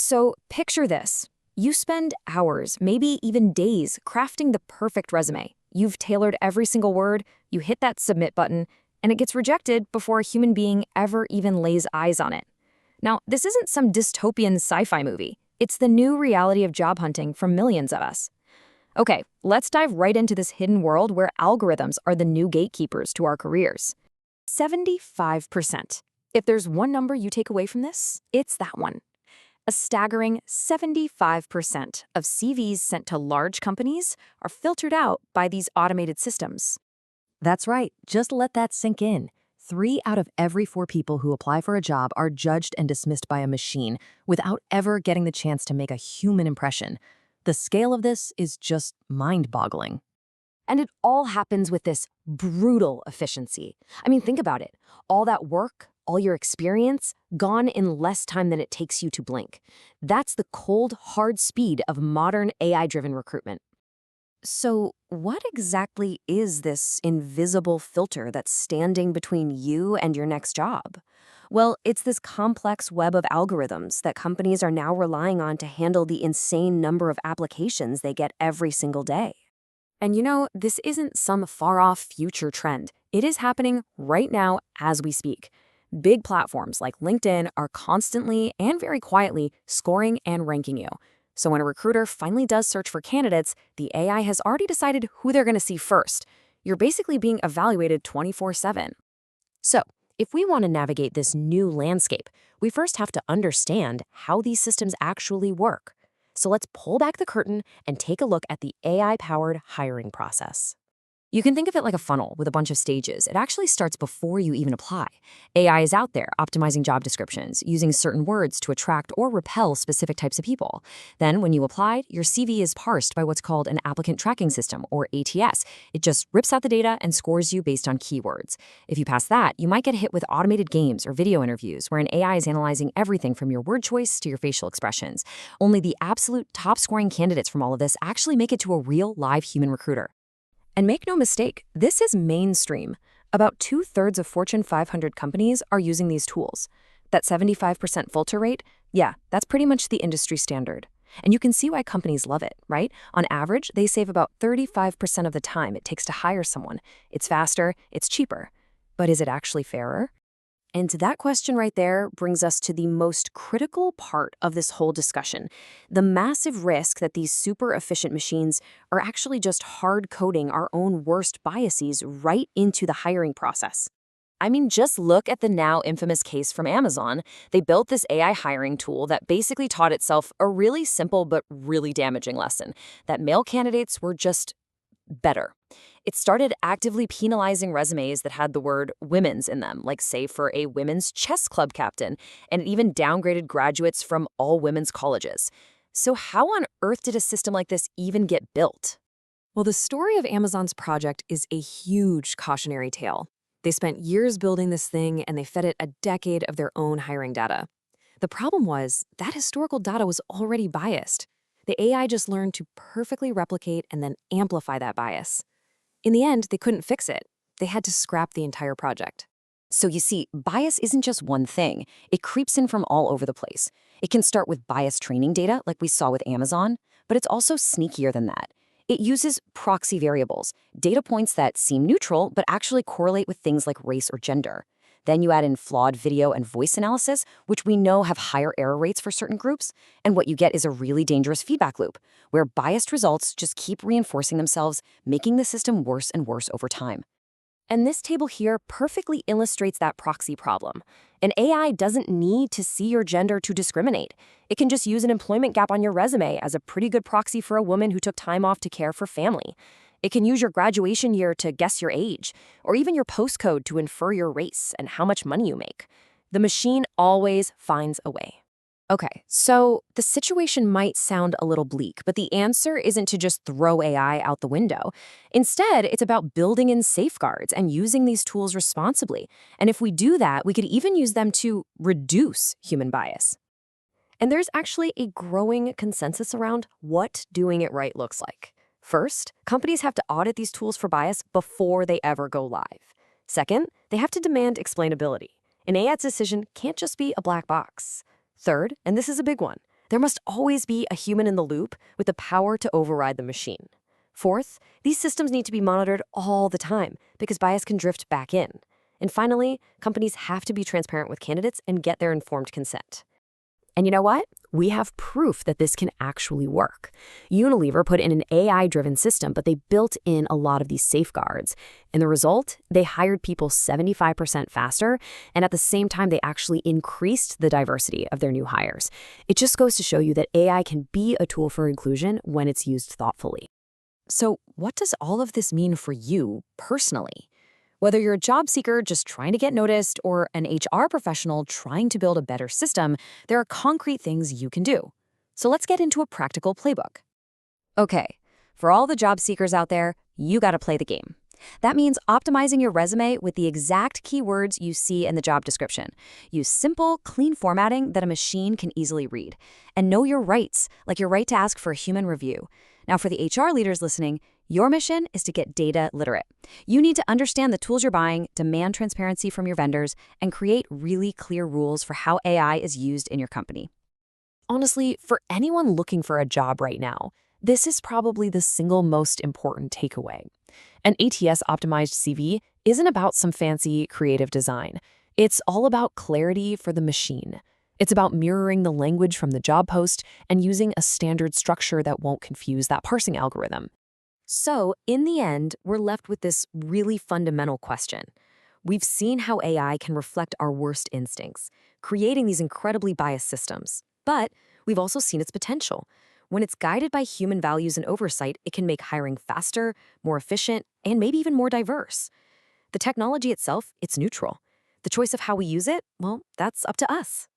So picture this. You spend hours, maybe even days, crafting the perfect resume. You've tailored every single word, you hit that submit button, and it gets rejected before a human being ever even lays eyes on it. Now, this isn't some dystopian sci-fi movie. It's the new reality of job hunting for millions of us. Okay, let's dive right into this hidden world where algorithms are the new gatekeepers to our careers. 75%. If there's one number you take away from this, it's that one. A staggering 75% of CVs sent to large companies are filtered out by these automated systems. That's right. Just let that sink in. 3 out of every 4 people who apply for a job are judged and dismissed by a machine without ever getting the chance to make a human impression. The scale of this is just mind-boggling. And it all happens with this brutal efficiency. I mean, think about it. All that work, all your experience, gone in less time than it takes you to blink. That's the cold, hard speed of modern AI-driven recruitment. So what exactly is this invisible filter that's standing between you and your next job? Well, it's this complex web of algorithms that companies are now relying on to handle the insane number of applications they get every single day. And this isn't some far-off future trend. It is happening right now as we speak. Big platforms like LinkedIn are constantly and very quietly scoring and ranking you. So when a recruiter finally does search for candidates, the AI has already decided who they're going to see first. You're basically being evaluated 24/7. So if we want to navigate this new landscape, we first have to understand how these systems actually work. So let's pull back the curtain and take a look at the AI-powered hiring process. You can think of it like a funnel with a bunch of stages. It actually starts before you even apply. AI is out there optimizing job descriptions, using certain words to attract or repel specific types of people. Then when you applied, your CV is parsed by what's called an applicant tracking system, or ATS. It just rips out the data and scores you based on keywords. If you pass that, you might get hit with automated games or video interviews where an AI is analyzing everything from your word choice to your facial expressions. Only the absolute top-scoring candidates from all of this actually make it to a real live human recruiter. And make no mistake, this is mainstream. About 2/3 of Fortune 500 companies are using these tools. That 75% filter rate, yeah, that's pretty much the industry standard. And you can see why companies love it, right? On average, they save about 35% of the time it takes to hire someone. It's faster, it's cheaper. But is it actually fairer? And that question right there brings us to the most critical part of this whole discussion, the massive risk that these super efficient machines are actually just hard coding our own worst biases right into the hiring process. I mean, just look at the now infamous case from Amazon. They built this AI hiring tool that basically taught itself a really simple but really damaging lesson, that male candidates were just better. It started actively penalizing resumes that had the word women's in them, like say for a women's chess club captain, and it even downgraded graduates from all women's colleges. So how on earth did a system like this even get built? Well, the story of Amazon's project is a huge cautionary tale. They spent years building this thing and they fed it a decade of their own hiring data. The problem was that historical data was already biased. The AI just learned to perfectly replicate and then amplify that bias. In the end, they couldn't fix it. They had to scrap the entire project. So you see, bias isn't just one thing. It creeps in from all over the place. It can start with bias training data, like we saw with Amazon, but it's also sneakier than that. It uses proxy variables, data points that seem neutral but actually correlate with things like race or gender. Then you add in flawed video and voice analysis, which we know have higher error rates for certain groups, and what you get is a really dangerous feedback loop, where biased results just keep reinforcing themselves, making the system worse and worse over time. And this table here perfectly illustrates that proxy problem. An AI doesn't need to see your gender to discriminate. It can just use an employment gap on your resume as a pretty good proxy for a woman who took time off to care for family. It can use your graduation year to guess your age, or even your postcode to infer your race and how much money you make. The machine always finds a way. Okay, so the situation might sound a little bleak, but the answer isn't to just throw AI out the window. Instead, it's about building in safeguards and using these tools responsibly. And if we do that, we could even use them to reduce human bias. And there's actually a growing consensus around what doing it right looks like. First, companies have to audit these tools for bias before they ever go live. Second, they have to demand explainability. An AI's decision can't just be a black box. Third, and this is a big one, There must always be a human in the loop with the power to override the machine. Fourth, these systems need to be monitored all the time because bias can drift back in. And finally, companies have to be transparent with candidates and get their informed consent. And you know what? We have proof that this can actually work. Unilever put in an AI-driven system, but they built in a lot of these safeguards. And the result? They hired people 75% faster, and at the same time, they actually increased the diversity of their new hires. It just goes to show you that AI can be a tool for inclusion when it's used thoughtfully. So, what does all of this mean for you personally? Whether you're a job seeker just trying to get noticed or an HR professional trying to build a better system, there are concrete things you can do. So let's get into a practical playbook. Okay, for all the job seekers out there, you got to play the game. That means optimizing your resume with the exact keywords you see in the job description. Use simple, clean formatting that a machine can easily read. And know your rights, like your right to ask for a human review. Now, for the HR leaders listening, your mission is to get data literate. You need to understand the tools you're buying, demand transparency from your vendors, and create really clear rules for how AI is used in your company. Honestly, for anyone looking for a job right now, this is probably the single most important takeaway. An ATS-optimized CV isn't about some fancy creative design. It's all about clarity for the machine. It's about mirroring the language from the job post and using a standard structure that won't confuse that parsing algorithm. So, in the end, we're left with this really fundamental question. We've seen how AI can reflect our worst instincts, creating these incredibly biased systems. But we've also seen its potential. When it's guided by human values and oversight, it can make hiring faster, more efficient, and maybe even more diverse. The technology itself, it's neutral. The choice of how we use it, well, that's up to us.